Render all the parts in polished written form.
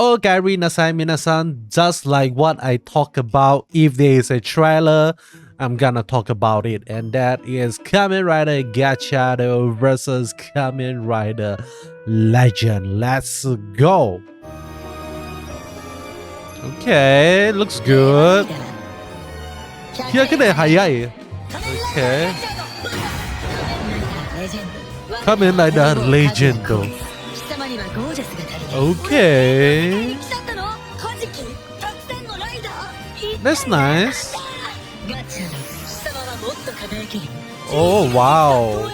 Okay, minasan, just like what I talk about, if there is a trailer, I'm gonna talk about it, and that is Kamen Rider Gacha versus Kamen Rider Legend. Let's go. Okay, looks good. Here cái này hay ấy. Okay. Kamen Rider Legend. Okay. That's nice. Oh wow.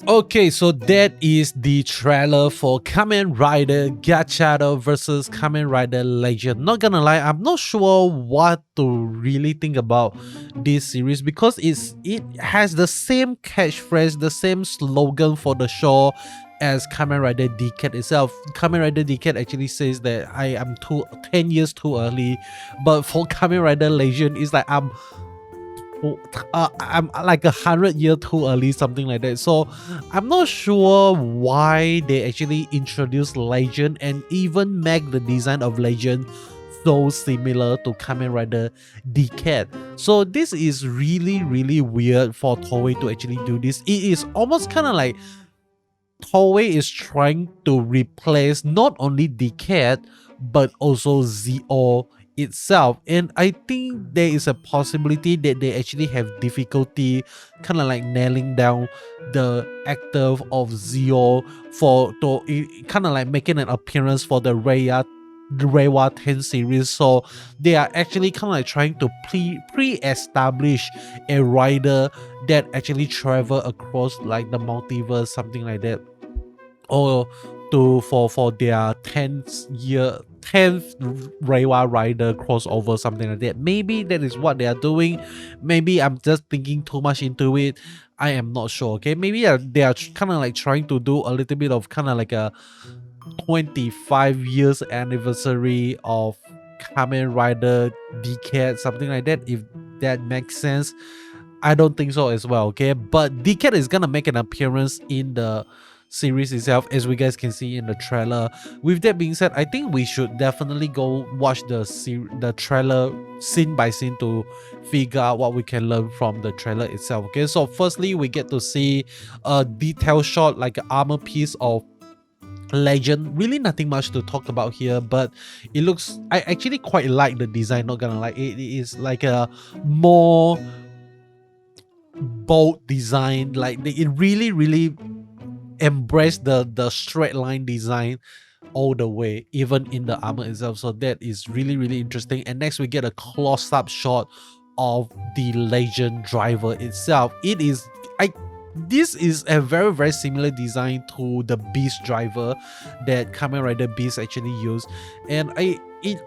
Okay, so that is the trailer for Kamen Rider Gotchard versus Kamen Rider Legend. Not gonna lie, I'm not sure what to really think about this series because it has the same catchphrase, the same slogan for the show as Kamen Rider Decade itself. Kamen Rider Decade actually says that I am 10 years too early, but for Kamen Rider Legend, it's like I'm like 100 years too early, something like that. So I'm not sure why they actually introduced Legend and even make the design of Legend so similar to Kamen Rider Decade. So this is really weird for Toei to actually do this. It is almost kind of like Toei is trying to replace not only Decade but also Zio itself, and I think there is a possibility that they actually have difficulty kind of like nailing down the actor of Zio to kind of like making an appearance for the Reiwa 10 series. So they are actually kind of like trying to pre-establish a rider that actually travel across like the multiverse, something like that, or for their 10th Reiwa Rider crossover, something like that. Maybe that is what they are doing. Maybe I'm just thinking too much into it. I am not sure. Okay, maybe they are kind of like trying to do a little bit of kind of like a 25 years anniversary of Kamen Rider Decade, something like that, if that makes sense. I don't think so as well. Okay, but Decade is gonna make an appearance in the series itself, as we guys can see in the trailer. With that being said, I think we should definitely go watch the trailer scene by scene to figure out what we can learn from the trailer itself. Okay, so firstly we get to see a detailed shot, like an armor piece of Legend. Really nothing much to talk about here, but it looks, I actually quite like the design, not gonna lie. It is like a more bold design, like it really embrace the straight line design all the way, even in the armor itself. So that is really interesting. And next we get a close-up shot of the Legend driver itself. This is a very similar design to the Beast driver that Kamen Rider Beast actually used, and it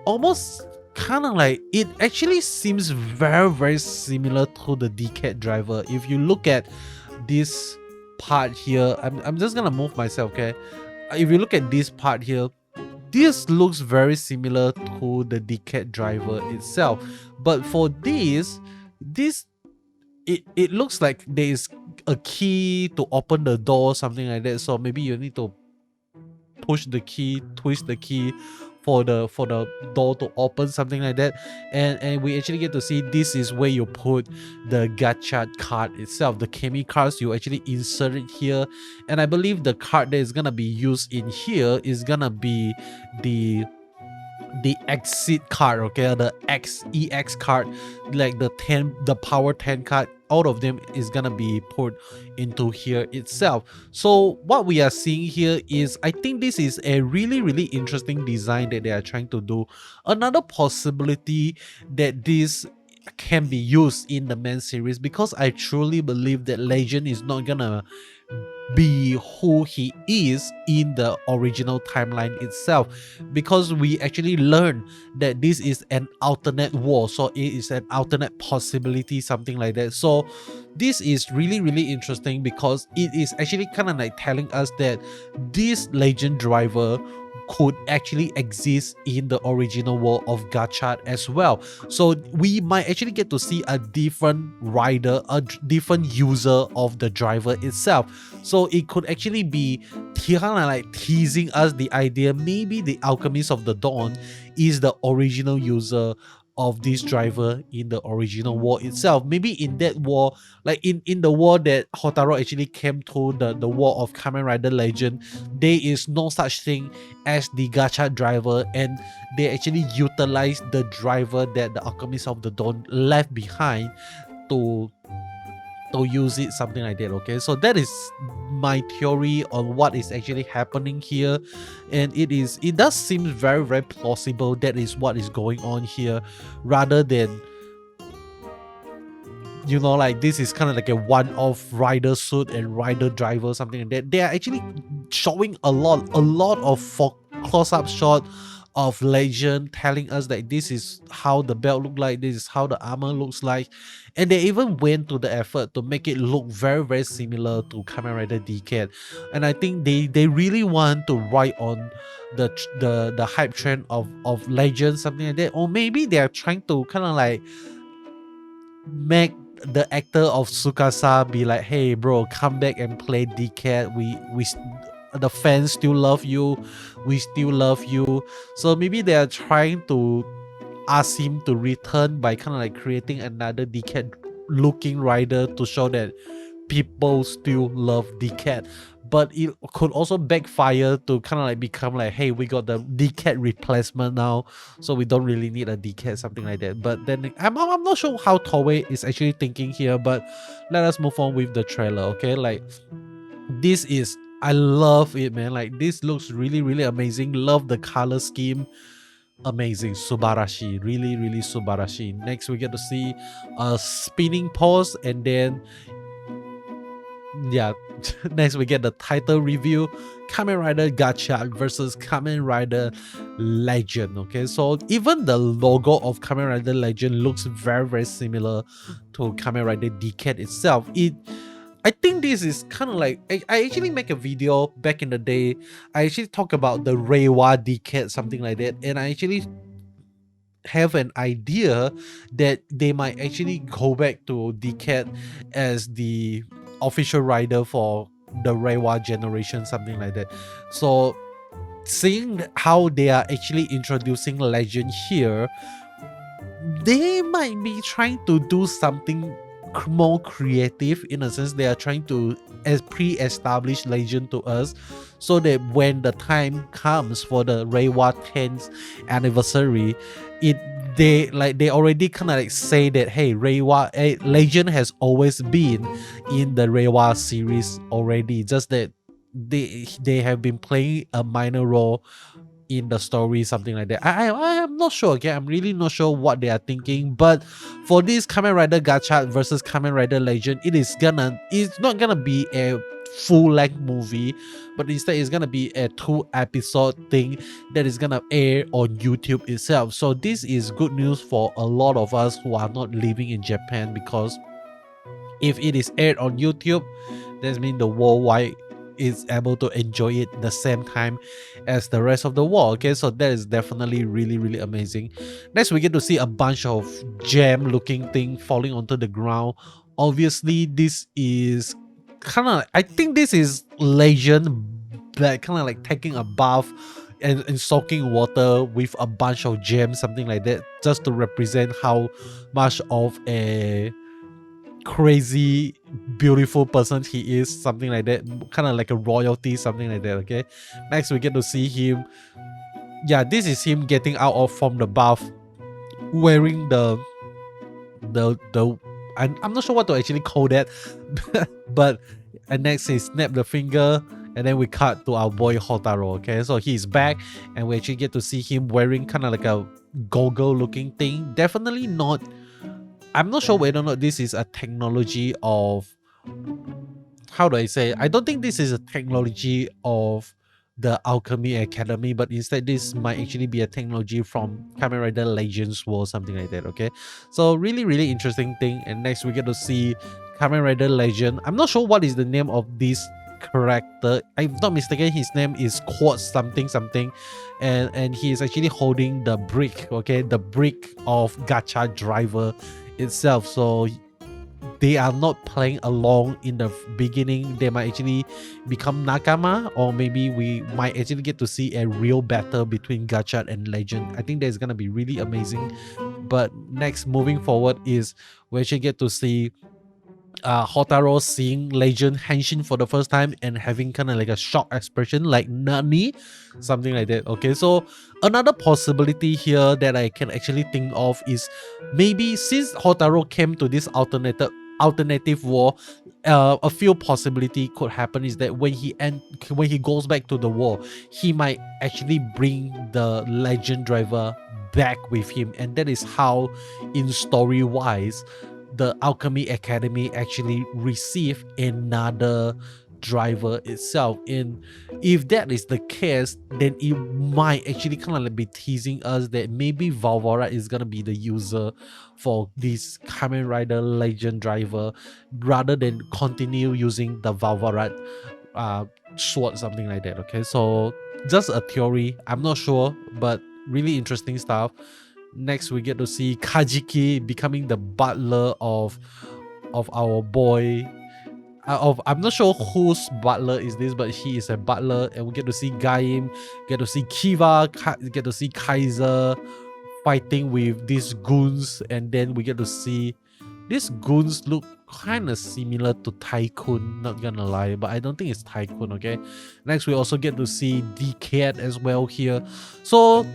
almost kind of like, it actually seems very similar to the Decade driver. If you look at this part here, I'm just gonna move myself. Okay, if you look at this part here, this looks very similar to the Decade driver itself, but for this it looks like there is a key to open the door, something like that. So maybe you need to push the key, twist the key for the door to open, something like that. And we actually get to see this is where you put the Gotchard card itself. The Kami cards, you actually insert it here, and I believe the card that is gonna be used in here is gonna be the exit card. Okay, the EX card, like the power 10 card. All of them is gonna be put into here itself. So what we are seeing here is, I think this is a really interesting design that they are trying to do. Another possibility that this can be used in the main series, because I truly believe that Legend is not gonna be who he is in the original timeline itself, because we actually learn that this is an alternate world, so it is an alternate possibility, something like that. So this is really interesting, because it is actually kind of like telling us that this Legend driver could actually exist in the original world of Gotchard as well. So we might actually get to see a different rider, a different user of the driver itself. So So it could actually be kind of like teasing us the idea maybe the Alchemist of the Dawn is the original user of this driver in the original war itself. Maybe in that war, like in the war that Houtarou actually came to, the war of Kamen Rider Legend, there is no such thing as the Gotchard driver, and they actually utilize the driver that the Alchemist of the Dawn left behind to use it, something like that. Okay, so that is my theory on what is actually happening here, and it does seem very, very plausible that is what is going on here, rather than, you know, like this is kind of like a one-off rider suit and rider driver, something like that. They are actually showing a lot of close-up shot of Legend, telling us that this is how the belt look like, this is how the armor looks like, and they even went to the effort to make it look very, very similar to Kamen Rider Decade. And I think they really want to ride on the hype trend of Legend, something like that. Or maybe they are trying to kind of like make the actor of Tsukasa be like, hey bro, come back and play Decade, we the fans still love you, we still love you. So maybe they are trying to ask him to return by kind of like creating another Decade looking rider to show that people still love Decade. But it could also backfire to kind of like become like, hey, we got the Decade replacement now, so we don't really need a Decade, something like that. But then I'm not sure how Toei is actually thinking here, but let us move on with the trailer. Okay, like this is, I love it, man. Like this looks really, really amazing. Love the color scheme. Amazing. Subarashi. Really, really subarashi. Next we get to see a spinning pose, and then yeah, next we get the title review. Kamen Rider Gotchard versus Kamen Rider Legend. Okay, so even the logo of Kamen Rider Legend looks very, very similar to Kamen Rider Decade itself. I think this is kind of like, I actually make a video back in the day. I actually talk about the Reiwa Decade, something like that, and I actually have an idea that they might actually go back to Decade as the official rider for the Reiwa generation, something like that. So seeing how they are actually introducing Legend here, they might be trying to do something more creative. In a sense, they are trying to pre-establish Legend to us, so that when the time comes for the Reiwa 10th anniversary, they already kind of like say that, hey, Reiwa Legend has always been in the Reiwa series already, just that they have been playing a minor role in the story, something like that. I am not sure. Okay, I'm really not sure what they are thinking. But for this Kamen Rider Gotchard versus Kamen Rider Legend, it's not gonna be a full-length movie, but instead it's gonna be a 2-episode thing that is gonna air on YouTube itself. So this is good news for a lot of us who are not living in Japan, because if it is aired on YouTube, that means the worldwide is able to enjoy it the same time as the rest of the world. Okay, so that is definitely really, really amazing. Next we get to see a bunch of gem looking thing falling onto the ground. Obviously this is kind of, I think this is Legend, like kind of like taking a bath and soaking water with a bunch of gems, something like that, just to represent how much of a crazy beautiful person he is, something like that, kind of like a royalty, something like that. Okay, next we get to see him, yeah, this is him getting out from the bath, wearing the I'm not sure what to actually call that, but and next he snap the finger, and then we cut to our boy Houtarou. Okay, so he's back, and we actually get to see him wearing kind of like a goggle looking thing. Definitely not, I'm not sure whether or not this is a technology of, how do I say, I don't think this is a technology of the Alchemy Academy, but instead this might actually be a technology from Kamen Rider Legends War, something like that. Okay, so really, really interesting thing. And next we get to see Kamen Rider Legend. I'm not sure what is the name of this character. I'm not mistaken, his name is Quartz something, and he is actually holding the brick, okay, the brick of Gacha driver itself. So they are not playing along in the beginning. They might actually become nakama, or maybe we might actually get to see a real battle between Gotchard and Legend. I think that's gonna be really amazing. But next, moving forward, is we actually get to see Houtarou seeing Legend henshin for the first time and having kind of like a shock expression like Nani, something like that. Okay, so another possibility here that I can actually think of is maybe since Houtarou came to this alternative war, a few possibility could happen is that when he goes back to the war, he might actually bring the Legend driver back with him, and that is how, in story wise, the Alchemy Academy actually receive another driver itself. And if that is the case, then it might actually kind of like be teasing us that maybe Valvora is gonna be the user for this Kamen Rider Legend driver, rather than continue using the Valvora sword, something like that. Okay, so just a theory, I'm not sure, but really interesting stuff. Next, we get to see Kajiki becoming the butler of our boy. I'm not sure whose butler is this, but he is a butler, and we get to see Gaim, get to see Kiva, get to see Kaiser fighting with these goons, and then we get to see these goons look kind of similar to Tycoon, not gonna lie, but I don't think it's Tycoon. Okay. Next, we also get to see D-Cat as well here. So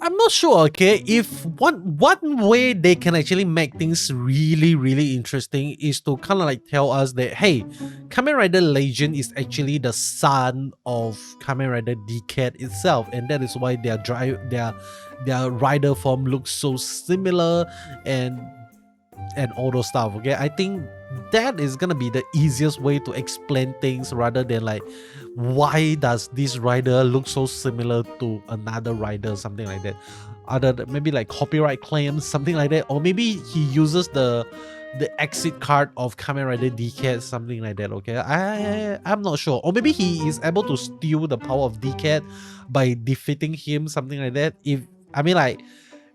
I'm not sure, okay, if one way they can actually make things really, really interesting is to kind of like tell us that, hey, Kamen Rider Legend is actually the son of Kamen Rider D-Cat itself, and that is why their rider form looks so similar and all those stuff. Okay, I think that is gonna be the easiest way to explain things, rather than like, why does this rider look so similar to another rider, something like that. Other than maybe like copyright claims, something like that, or maybe he uses the exit card of Kamen Rider D-Cat, something like that. Okay, I'm not sure, or maybe he is able to steal the power of D-Cat by defeating him, something like that. If I mean, like,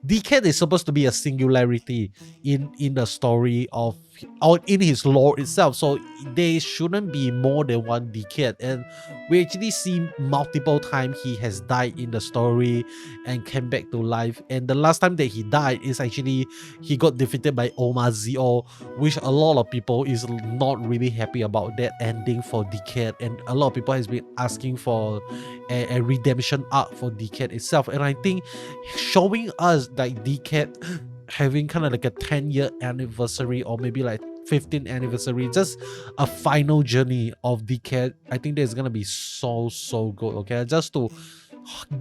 D-Cat is supposed to be a singularity in the story of, or in his lore itself, so there shouldn't be more than one D-Cat, and we actually see multiple times he has died in the story and came back to life. And the last time that he died is actually he got defeated by Omazio, which a lot of people is not really happy about that ending for D-Cat, and a lot of people has been asking for a redemption arc for D-Cat itself. And I think showing us like D-Cat having kind of like a 10-year anniversary, or maybe like 15th anniversary, just a final journey of D-Cat, I think that's gonna be so good. Okay, just to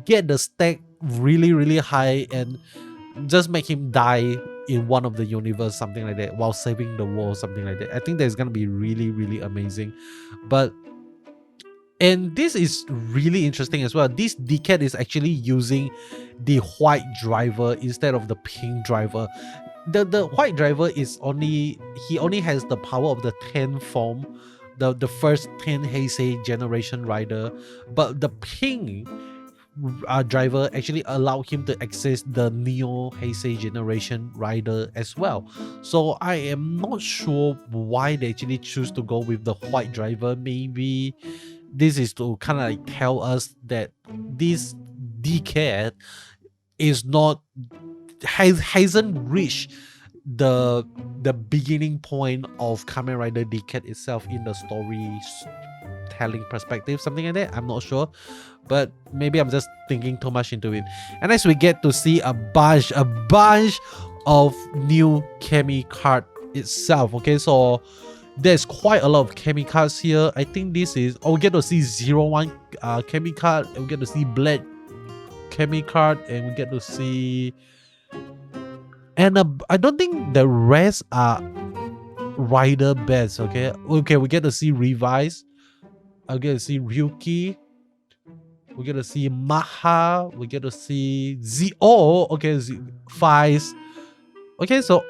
get the stake really, really high and just make him die in one of the universe, something like that, while saving the world, something like that. I think that's gonna be really, really amazing. And this is really interesting as well. This D-Cat is actually using the white driver instead of the pink driver. The white driver is only has the power of the 10 form, the first 10 Heisei generation rider, but the pink driver actually allowed him to access the Neo Heisei generation rider as well. So I am not sure why they actually choose to go with the white driver. Maybe this is to kind of like tell us that this D-Cat is not hasn't reached the beginning point of Kamen Rider D-Cat itself in the storytelling perspective, something like that. I'm not sure, but maybe I'm just thinking too much into it. And as we get to see a bunch of new Kami card itself. Okay, so there's quite a lot of Kami cards here. I think this is, we get to see 01 Kami card, and we get to see Blade Kami card, and we get to see, and I don't think the rest are rider beds. Okay, we get to see Revise, I get to see Ryuki, we get to see Maha, we get to see Zio, okay, Fies. Okay, so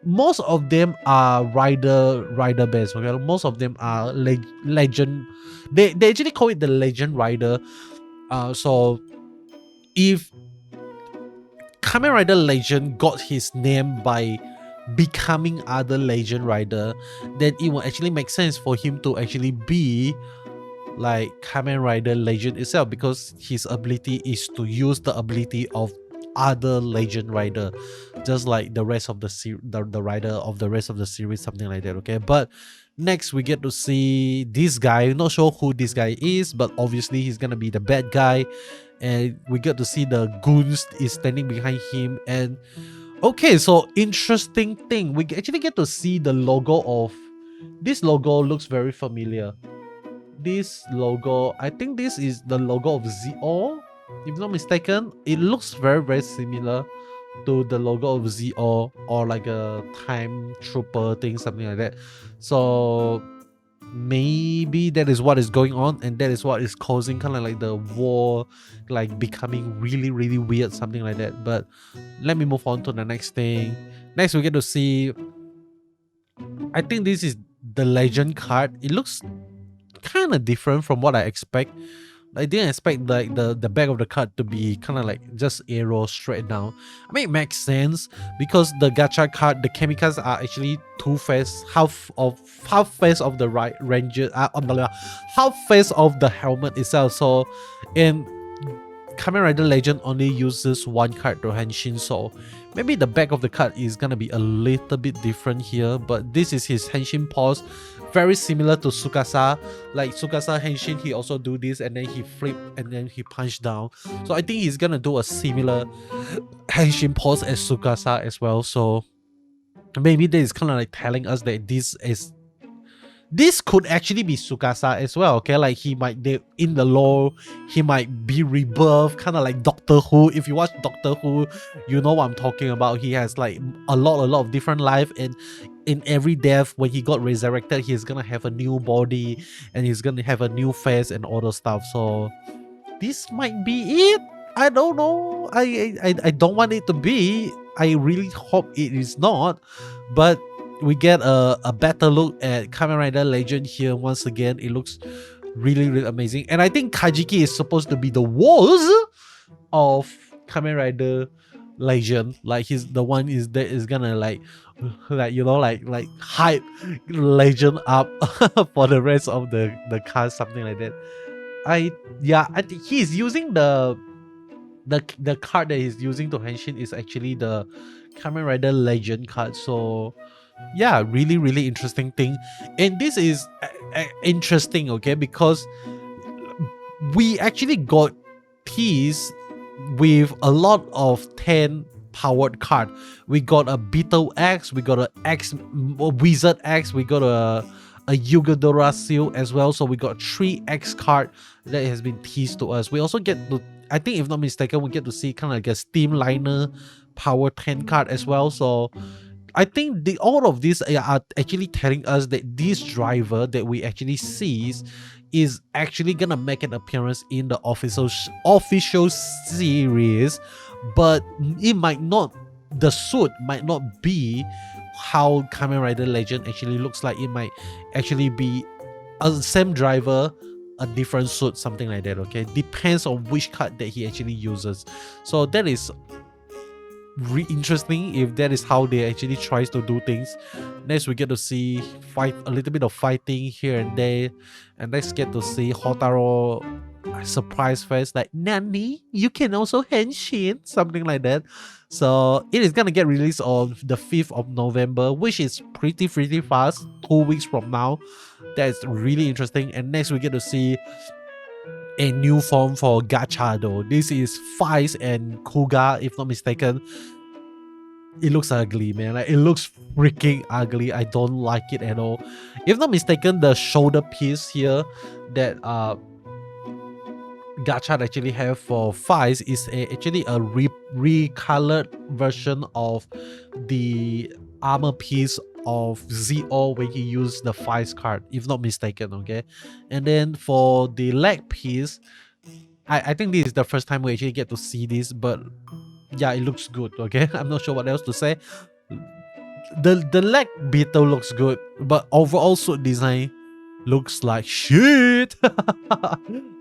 most of them are rider beds. Okay, most of them are legend. They actually call it the legend rider. So if Kamen Rider Legend got his name by becoming other legend rider, then it will actually make sense for him to actually be like Kamen Rider legend itself, because his ability is to use the ability of other legend rider, just like the rest of the rider of the rest of the series, something like that. Okay, but next we get to see this guy. Not sure who this guy is, but obviously he's gonna be the bad guy, and we get to see the goons is standing behind him. And okay, so interesting thing, we actually get to see the logo of this. Logo looks very familiar. This logo, I think this is the logo of Zio, if not mistaken. It looks very similar to the logo of Zio, or like a time trooper thing, something like that. So maybe that is what is going on, and that is what is causing kind of like the war like becoming really weird, something like that. But let me move on to the next thing. Next we get to see, I think this is the legend card. It looks kind of different from what I expect. I didn't expect like the back of the card to be kind of like just arrow straight down. I mean, it makes sense because the gacha card, the chemicals are actually two face, half face of the right ranger, half face of the helmet itself. So in Kamen Rider Legend only uses one card to henshin, so maybe the back of the card is gonna be a little bit different here. But this is his henshin pose, very similar to Tsukasa. Like Tsukasa henshin, he also do this and then he flip and then he punch down. So I think he's gonna do a similar henshin pose as Tsukasa as well. So maybe that is kind of like telling us that this could actually be Tsukasa as well. Okay, like he might, in the lore, he might be rebirthed, kind of like Doctor Who. If you watch Doctor Who, you know what I'm talking about. He has like a lot of different life, and in every death, when he got resurrected, he's gonna have a new body and he's gonna have a new face and all those stuff. So this might be it. I don't know. I don't want it to be. I really hope it is not, but we get a better look at Kamen Rider Legend here once again. It looks really amazing, and I think Kajiki is supposed to be the walls of Kamen Rider Legend. Like he's the one that is gonna like you know like hype Legend up for the rest of the cast, something like that. I think he's using the card that he's using to henshin is actually the Kamen Rider Legend card. So yeah, really interesting thing. And this is interesting, okay, because we actually got teased with a lot of 10 powered card. We got a Beetle X, we got a Wizard X, we got a Yugadora Seal as well. So we got 3 X card that has been teased to us. We also get to, I think if not mistaken, we get to see kind of like a Steam Liner Power 10 card as well. So I think all of these are actually telling us that this driver that we actually see is actually gonna make an appearance in the official series, but it might not, the suit might not be how Kamen Rider Legend actually looks like. It might actually be a same driver, a different suit, something like that. Okay, depends on which card that he actually uses. So that is interesting if that is how they actually tries to do things. Next we get to see a little bit of fighting here and there, and let's get to see Houtarou surprise face like, Nani, you can also henshin, something like that. So it is gonna get released on the 5th of November, which is pretty fast, 2 weeks from now. That's really interesting. And next we get to see a new form for Gotchard. This is Fice and Kuga, if not mistaken. It looks ugly, man. Like, it looks freaking ugly. I don't like it at all. If not mistaken, the shoulder piece here that Gotchard actually have for Fice is actually a recolored version of the armor piece of Zio when he used the Fice card, if not mistaken. Okay, and then for the leg piece, I think this is the first time we actually get to see this, but yeah, it looks good. Okay, I'm not sure what else to say. The leg beetle looks good, but overall suit design looks like shit.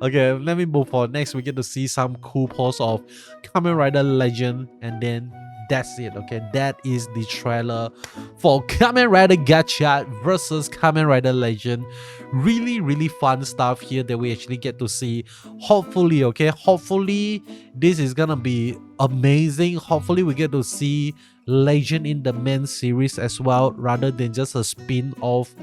Okay, let me move on. Next we get to see some cool pose of Kamen Rider Legend, and then that's it. Okay, that is the trailer for Kamen Rider Gotchard versus Kamen Rider Legend. Really fun stuff here that we actually get to see. Hopefully, okay, hopefully this is gonna be amazing. Hopefully we get to see Legend in the main series as well, rather than just a spin-off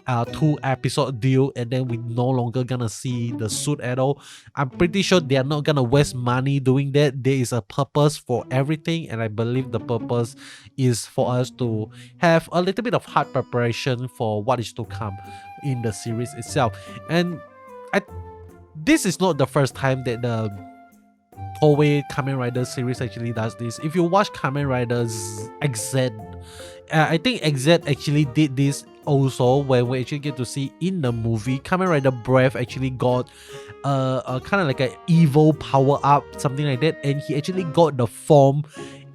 2-episode deal, and then we no longer gonna see the suit at all. I'm pretty sure they are not gonna waste money doing that. There is a purpose for everything, and I believe the purpose is for us to have a little bit of hard preparation for what is to come in the series itself. And this is not the first time that the Toei Kamen Rider series actually does this. If you watch Kamen Riders XZ, I think XZ actually did this also, when we actually get to see in the movie Kamen Rider Breath actually got a kind of like an evil power up, something like that, and he actually got the form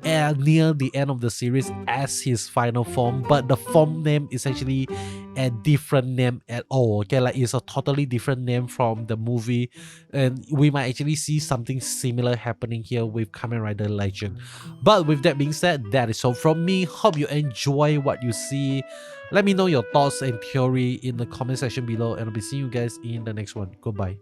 near the end of the series as his final form, but the form name is actually a different name at all. Okay, like it's a totally different name from the movie, and we might actually see something similar happening here with Kamen Rider Legend. But with that being said, that is all from me. Hope you enjoy what you see. Let me know your thoughts and theory in the comment section below, and I'll be seeing you guys in the next one. Goodbye.